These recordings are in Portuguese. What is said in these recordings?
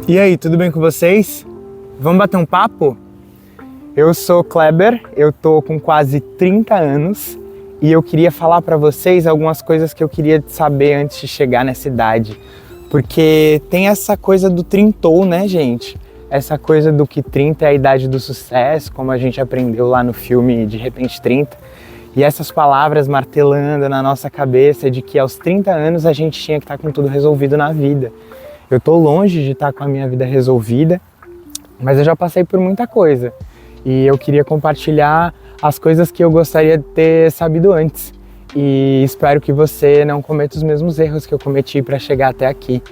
E aí, tudo bem com vocês? Vamos bater um papo? Eu sou Kleber, eu tô com quase 30 anos e eu queria falar para vocês algumas coisas que eu queria saber antes de chegar nessa idade. Porque tem essa coisa do trintou, né, gente? Essa coisa do que 30 é a idade do sucesso, como a gente aprendeu lá no filme De Repente 30. E essas palavras martelando na nossa cabeça de que aos 30 anos a gente tinha que estar com tudo resolvido na vida. Eu tô longe de estar com a minha vida resolvida, mas eu já passei por muita coisa. E eu queria compartilhar as coisas que eu gostaria de ter sabido antes. E espero que você não cometa os mesmos erros que eu cometi para chegar até aqui.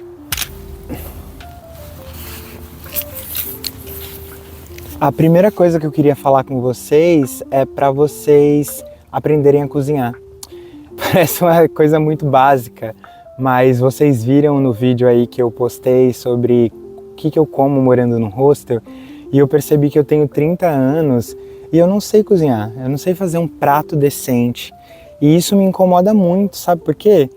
A primeira coisa que eu queria falar com vocês é para vocês aprenderem a cozinhar. Parece uma coisa muito básica, mas vocês viram no vídeo aí que eu postei sobre o que eu como morando num hostel e eu percebi que eu tenho 30 anos e eu não sei cozinhar, eu não sei fazer um prato decente. E isso me incomoda muito, sabe por quê?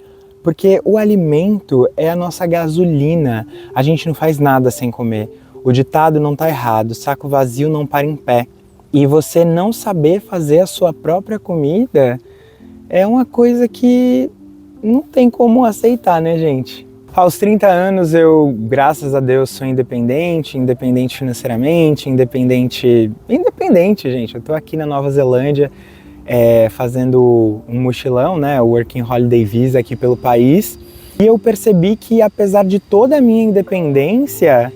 Porque o alimento é a nossa gasolina, a gente não faz nada sem comer. O ditado não está errado, saco vazio não para em pé. E você não saber fazer a sua própria comida é uma coisa que não tem como aceitar, né, gente? Aos 30 anos eu, graças a Deus, sou independente financeiramente, independente, gente. Eu tô aqui na Nova Zelândia fazendo um mochilão, né, o Working Holiday Visa aqui pelo país. E eu percebi que apesar de toda a minha independência,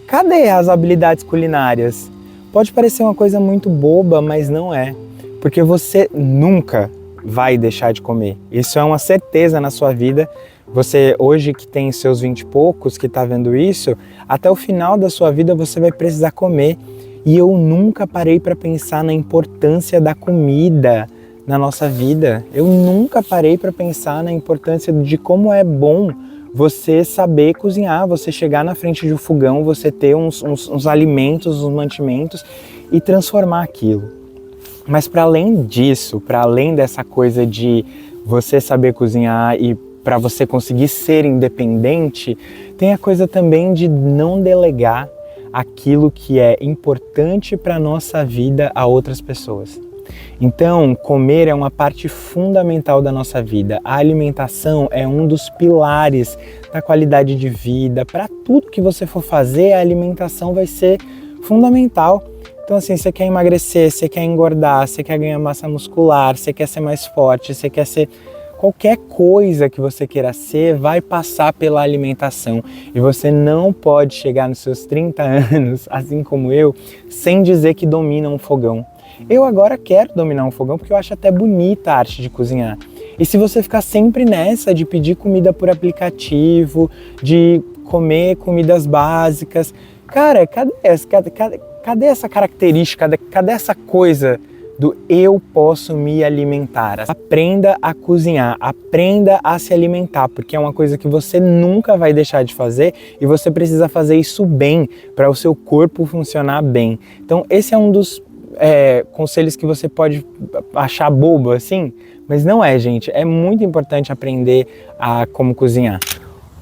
cadê as habilidades culinárias? Pode parecer uma coisa muito boba, mas não é. Porque você nunca vai deixar de comer. Isso é uma certeza na sua vida. Você hoje que tem seus 20 e poucos, que está vendo isso, até o final da sua vida você vai precisar comer. E eu nunca parei para pensar na importância da comida na nossa vida. Eu nunca parei para pensar na importância de como é bom você saber cozinhar, você chegar na frente de um fogão, você ter uns alimentos, uns mantimentos e transformar aquilo. Mas para além disso, para além dessa coisa de você saber cozinhar e para você conseguir ser independente, tem a coisa também de não delegar aquilo que é importante para a nossa vida a outras pessoas. Então, comer é uma parte fundamental da nossa vida. A alimentação é um dos pilares da qualidade de vida. Para tudo que você for fazer, a alimentação vai ser fundamental. Então assim, você quer emagrecer, você quer engordar, você quer ganhar massa muscular, você quer ser mais forte, você quer ser... Qualquer coisa que você queira ser vai passar pela alimentação. E você não pode chegar nos seus 30 anos, assim como eu, sem dizer que domina um fogão. Eu agora quero dominar um fogão porque eu acho até bonita a arte de cozinhar. E se você ficar sempre nessa de pedir comida por aplicativo, de comer comidas básicas, cara, cadê essa característica, cadê essa coisa do eu posso me alimentar? Aprenda a cozinhar, aprenda a se alimentar, porque é uma coisa que você nunca vai deixar de fazer e você precisa fazer isso bem para o seu corpo funcionar bem. Então esse é um dos conselhos que você pode achar bobo assim, mas não é, gente. É muito importante aprender a como cozinhar.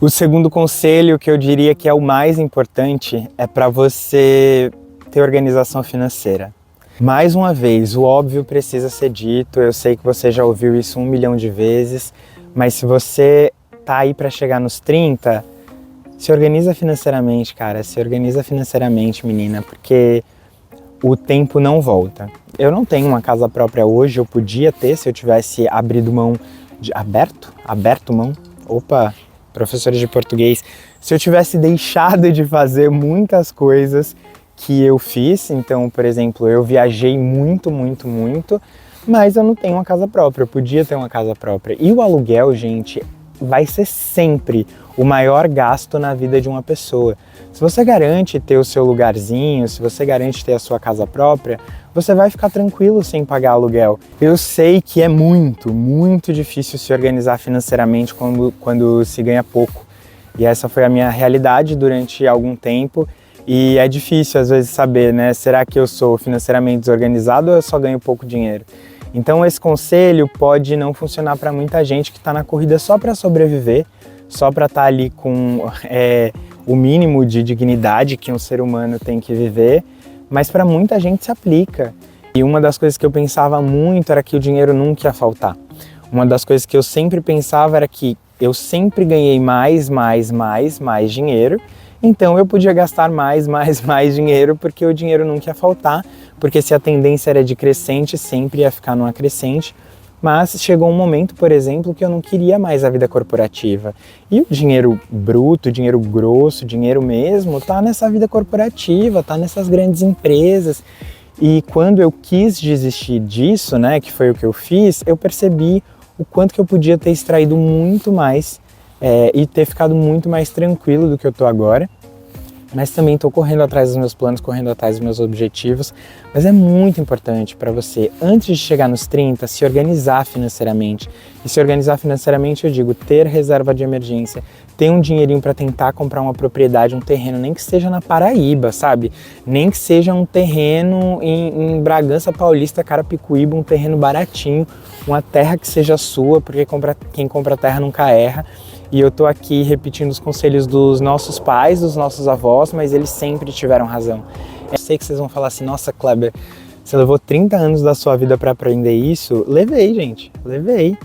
O segundo conselho que eu diria que é o mais importante é para você ter organização financeira. Mais uma vez, o óbvio precisa ser dito, eu sei que você já ouviu isso 1 milhão de vezes, mas se você tá aí para chegar nos 30, se organiza financeiramente, cara, se organiza financeiramente, menina, porque o tempo não volta. Eu não tenho uma casa própria hoje, eu podia ter se eu tivesse abrido mão, aberto mão, professores de português, se eu tivesse deixado de fazer muitas coisas que eu fiz. Então, por exemplo, eu viajei muito, mas eu não tenho uma casa própria, eu podia ter uma casa própria. E o aluguel, gente, vai ser sempre o maior gasto na vida de uma pessoa. Se você garante ter o seu lugarzinho, se você garante ter a sua casa própria, você vai ficar tranquilo sem pagar aluguel. Eu sei que é muito difícil se organizar financeiramente quando se ganha pouco. E essa foi a minha realidade durante algum tempo. E é difícil às vezes saber, né? Será que eu sou financeiramente desorganizado ou eu só ganho pouco dinheiro? Então esse conselho pode não funcionar para muita gente que está na corrida só para sobreviver, só para estar ali com o mínimo de dignidade que um ser humano tem que viver, mas para muita gente se aplica. E uma das coisas que eu pensava muito era que o dinheiro nunca ia faltar. Uma das coisas que eu sempre pensava era que eu sempre ganhei mais dinheiro, então eu podia gastar mais dinheiro, porque o dinheiro nunca ia faltar, porque se a tendência era de crescente, sempre ia ficar numa crescente. Mas chegou um momento, por exemplo, que eu não queria mais a vida corporativa. E o dinheiro bruto, o dinheiro grosso, o dinheiro mesmo, tá nessa vida corporativa, tá nessas grandes empresas. E quando eu quis desistir disso, né, que foi o que eu fiz, eu percebi o quanto que eu podia ter extraído muito mais e ter ficado muito mais tranquilo do que eu tô agora. Mas também estou correndo atrás dos meus planos, correndo atrás dos meus objetivos. Mas é muito importante para você, antes de chegar nos 30, se organizar financeiramente. E se organizar financeiramente, eu digo, ter reserva de emergência, ter um dinheirinho para tentar comprar uma propriedade, um terreno, nem que seja na Paraíba, sabe? Nem que seja um terreno em Bragança Paulista, Carapicuíba, um terreno baratinho, uma terra que seja sua, porque quem compra terra nunca erra. E eu tô aqui repetindo os conselhos dos nossos pais, dos nossos avós, mas eles sempre tiveram razão. Eu sei que vocês vão falar assim, nossa, Kleber, você levou 30 anos da sua vida para aprender isso? Levei, gente, levei.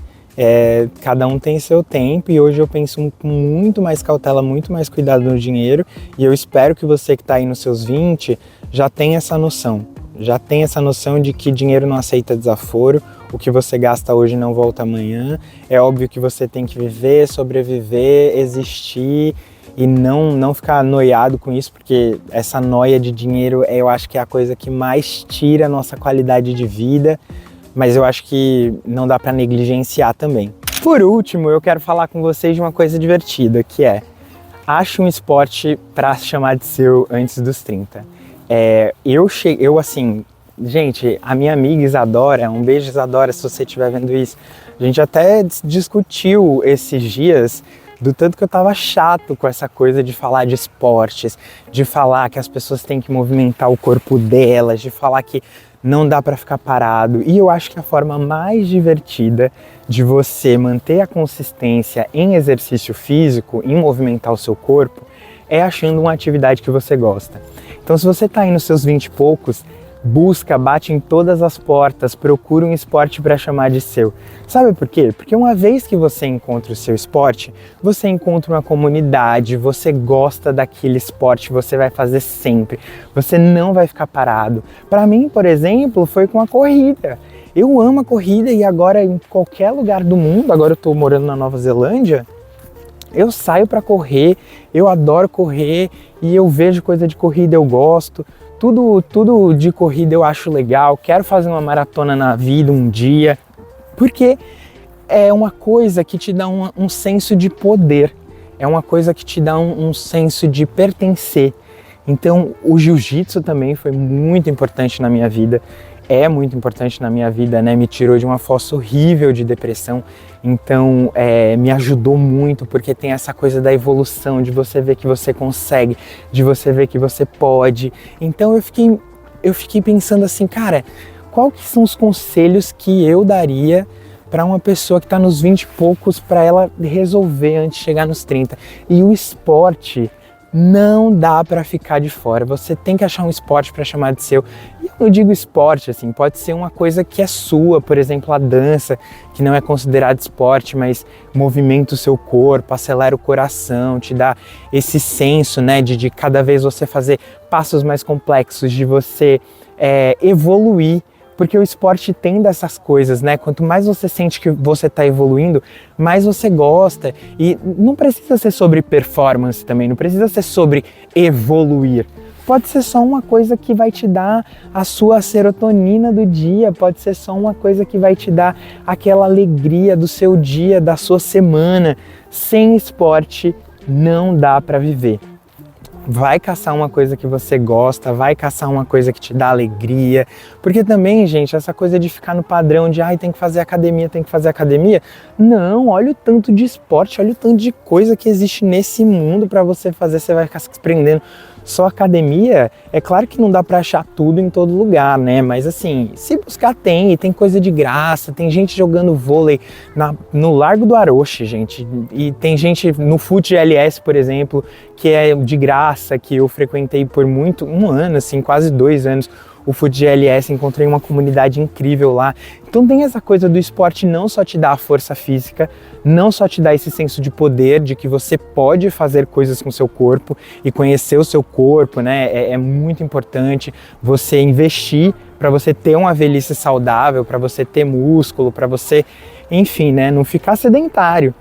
Cada um tem seu tempo e hoje eu penso com muito mais cautela, muito mais cuidado no dinheiro, e eu espero que você que está aí nos seus 20 já tenha essa noção. Já tem essa noção de que dinheiro não aceita desaforo, o que você gasta hoje não volta amanhã. É óbvio que você tem que viver, sobreviver, existir e não ficar noiado com isso, porque essa noia de dinheiro eu acho que é a coisa que mais tira a nossa qualidade de vida, mas eu acho que não dá para negligenciar também. Por último, eu quero falar com vocês de uma coisa divertida, que é: ache um esporte para chamar de seu antes dos 30. Gente, a minha amiga Isadora, um beijo Isadora se você estiver vendo isso, a gente até discutiu esses dias do tanto que eu tava chato com essa coisa de falar de esportes, de falar que as pessoas têm que movimentar o corpo delas, de falar que não dá para ficar parado. E eu acho que a forma mais divertida de você manter a consistência em exercício físico, em movimentar o seu corpo, é achando uma atividade que você gosta. Então, se você está aí nos seus 20 e poucos, bate em todas as portas, procura um esporte para chamar de seu. Sabe por quê? Porque uma vez que você encontra o seu esporte, você encontra uma comunidade, você gosta daquele esporte, você vai fazer sempre, você não vai ficar parado. Para mim, por exemplo, foi com a corrida. Eu amo a corrida e agora em qualquer lugar do mundo, agora eu estou morando na Nova Zelândia, eu saio para correr, eu adoro correr e eu vejo coisa de corrida, eu gosto. Tudo de corrida eu acho legal, quero fazer uma maratona na vida um dia, porque é uma coisa que te dá um senso de poder, é uma coisa que te dá um senso de pertencer. Então o jiu-jitsu também foi muito importante na minha vida, é muito importante na minha vida, né? Me tirou de uma fossa horrível de depressão, então me ajudou muito, porque tem essa coisa da evolução, de você ver que você consegue, de você ver que você pode. Então eu fiquei pensando assim, cara, qual que são os conselhos que eu daria para uma pessoa que está nos 20 e poucos, para ela resolver antes de chegar nos 30? E o esporte não dá para ficar de fora, você tem que achar um esporte para chamar de seu. E eu não digo esporte, assim, pode ser uma coisa que é sua, por exemplo, a dança, que não é considerado esporte, mas movimenta o seu corpo, acelera o coração, te dá esse senso, né, de cada vez você fazer passos mais complexos, de você evoluir. Porque o esporte tem dessas coisas, né? Quanto mais você sente que você está evoluindo, mais você gosta. E não precisa ser sobre performance também, não precisa ser sobre evoluir. Pode ser só uma coisa que vai te dar a sua serotonina do dia, pode ser só uma coisa que vai te dar aquela alegria do seu dia, da sua semana. Sem esporte não dá para viver. Vai caçar uma coisa que você gosta, vai caçar uma coisa que te dá alegria, porque também, gente, essa coisa de ficar no padrão de tem que fazer academia, não, olha o tanto de esporte, olha o tanto de coisa que existe nesse mundo para você fazer, você vai ficar se prendendo Só academia, é claro que não dá para achar tudo em todo lugar, né? Mas assim, se buscar tem, e tem coisa de graça, tem gente jogando vôlei no Largo do Aroche, gente, e tem gente no Fute GLS, por exemplo, que é de graça, que eu frequentei por um ano, assim, quase 2 anos, o Fute GLS, encontrei uma comunidade incrível lá. Então tem essa coisa do esporte não só te dar a força física, não só te dar esse senso de poder, de que você pode fazer coisas com o seu corpo e conhecer o seu corpo, né? É muito importante você investir para você ter uma velhice saudável, para você ter músculo, para você, enfim, né? Não ficar sedentário.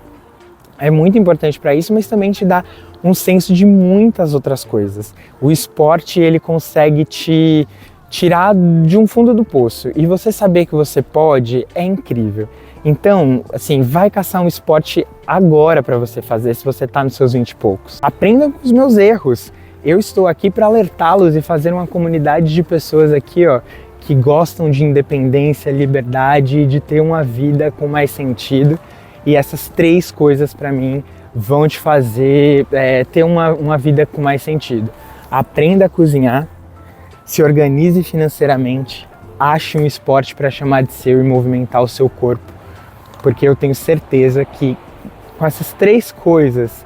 É muito importante para isso, mas também te dá um senso de muitas outras coisas. O esporte, ele consegue te tirar de um fundo do poço, e você saber que você pode é incrível. Então, assim, vai caçar um esporte agora para você fazer, se você está nos seus 20 e poucos. Aprenda com os meus erros. Eu estou aqui para alertá-los e fazer uma comunidade de pessoas aqui, ó, que gostam de independência, liberdade e de ter uma vida com mais sentido. E essas 3 coisas, para mim, vão te fazer ter uma vida com mais sentido. Aprenda a cozinhar, se organize financeiramente, ache um esporte para chamar de seu e movimentar o seu corpo, porque eu tenho certeza que com essas 3 coisas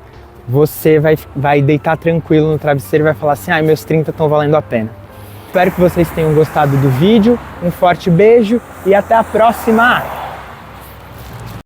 você vai deitar tranquilo no travesseiro e vai falar assim: meus 30 estão valendo a pena. Espero que vocês tenham gostado do vídeo, um forte beijo e até a próxima!